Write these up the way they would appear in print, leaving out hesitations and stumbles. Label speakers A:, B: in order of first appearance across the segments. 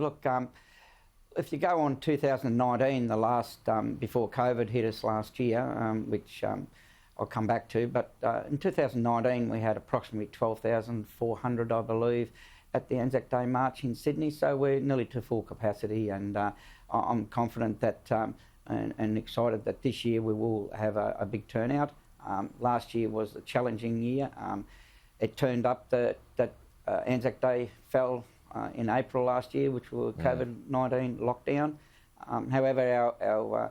A: Look, if you go on 2019, the last, before COVID hit us last year, which I'll come back to, but in 2019 we had approximately 12,400, I believe, at the Anzac Day March in Sydney, so we're nearly to full capacity, and I'm confident that and excited that this year we will have a big turnout. Last year was a challenging year. It turned up that Anzac Day fell in April last year, which was COVID-19 lockdown. However, our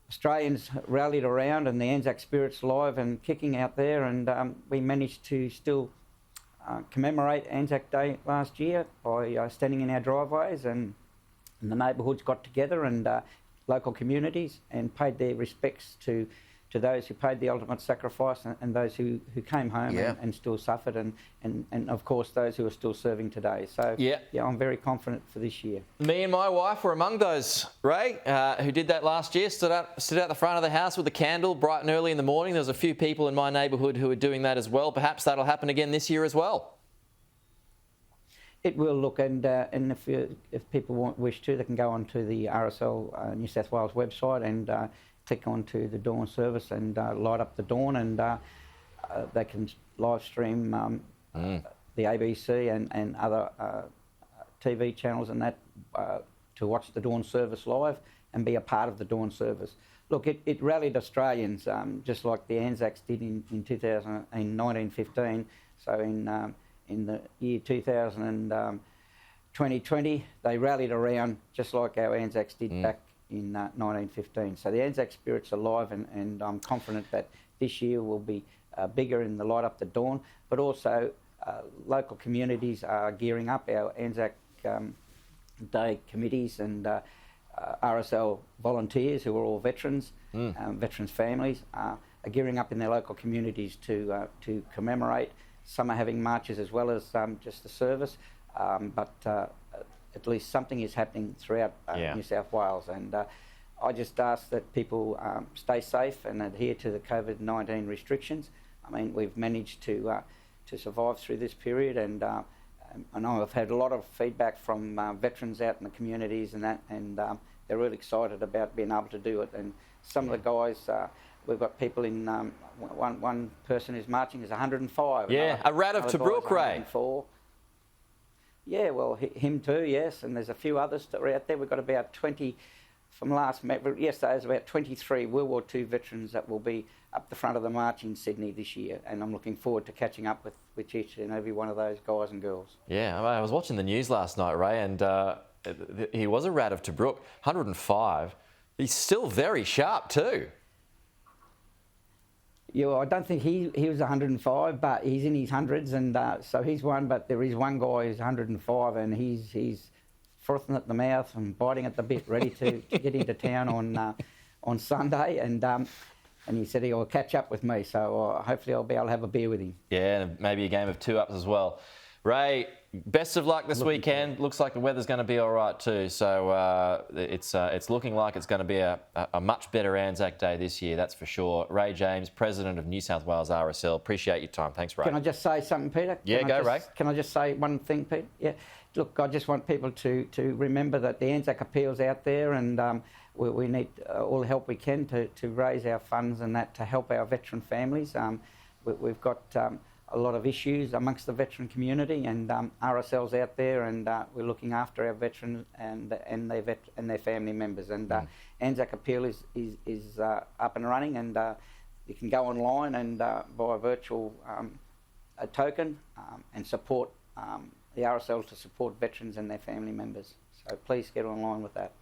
A: Australians rallied around, and the Anzac spirit's live and kicking out there, and we managed to still commemorate Anzac Day last year by standing in our driveways, and the neighbourhoods got together, and local communities, and paid their respects to those who paid the ultimate sacrifice, and those who came home and still suffered, and of course those who are still serving today. So yeah, I'm very confident for this year.
B: Me and my wife were among those, Ray, who did that last year. Stood out the front of the house with a candle bright and early in the morning. There was a few people in my neighbourhood who were doing that as well. Perhaps that'll happen again this year as well.
A: It will. Look, and if people wish to, they can go onto the RSL New South Wales website and click onto the dawn service and light up the dawn, and they can live stream the ABC and other TV channels and that to watch the dawn service live and be a part of the dawn service. Look, it rallied Australians just like the Anzacs did in 1915. So in the year 2020, they rallied around just like our Anzacs did back in 1915. So the Anzac spirit's alive, and I'm confident that this year will be bigger in the light up the dawn, but also local communities are gearing up. Our Anzac Day committees and RSL volunteers, who are all veterans, veterans' families, are gearing up in their local communities to commemorate. Some are having marches as well as just the service, but at least something is happening throughout New South Wales, and I just ask that people stay safe and adhere to the COVID-19 restrictions. I mean, we've managed to survive through this period, and I know I've had a lot of feedback from veterans out in the communities and that, and they're really excited about being able to do it. And some of the guys, we've got people in, one person who's marching is 105.
B: Yeah, a rat of Tobruk, Ray.
A: Yeah, well, him too, yes, and there's a few others that are out there. We've got about 20 from yesterday. There's about 23 World War II veterans that will be up the front of the march in Sydney this year, and I'm looking forward to catching up with each and every one of those guys and girls. Yeah,
B: I was watching the news last night, Ray, and he was a rat of Tobruk, 105. He's still very sharp too.
A: Yeah, well, I don't think he was 105, but he's in his hundreds, and so he's one. But there is one guy who's 105, and he's frothing at the mouth and biting at the bit, ready to get into town on Sunday. And he said he'll catch up with me, so hopefully I'll be able to have a beer with him.
B: Yeah, and maybe a game of 2-ups as well. Ray, best of luck this weekend. Looks like the weather's going to be all right too. So it's looking like it's going to be a much better Anzac Day this year, that's for sure. Ray James, President of New South Wales RSL. Appreciate your time. Thanks, Ray.
A: Can I just say something, Peter?
B: Ray.
A: Can I just say one thing, Peter? Yeah. Look, I just want people to remember that the Anzac appeal's out there, and we need all the help we can to raise our funds and that to help our veteran families. We've got a lot of issues amongst the veteran community, and RSL's out there, and we're looking after our veterans and their family members. And Anzac Appeal is up and running, and you can go online and buy a virtual a token and support the RSL to support veterans and their family members. So please get online with that.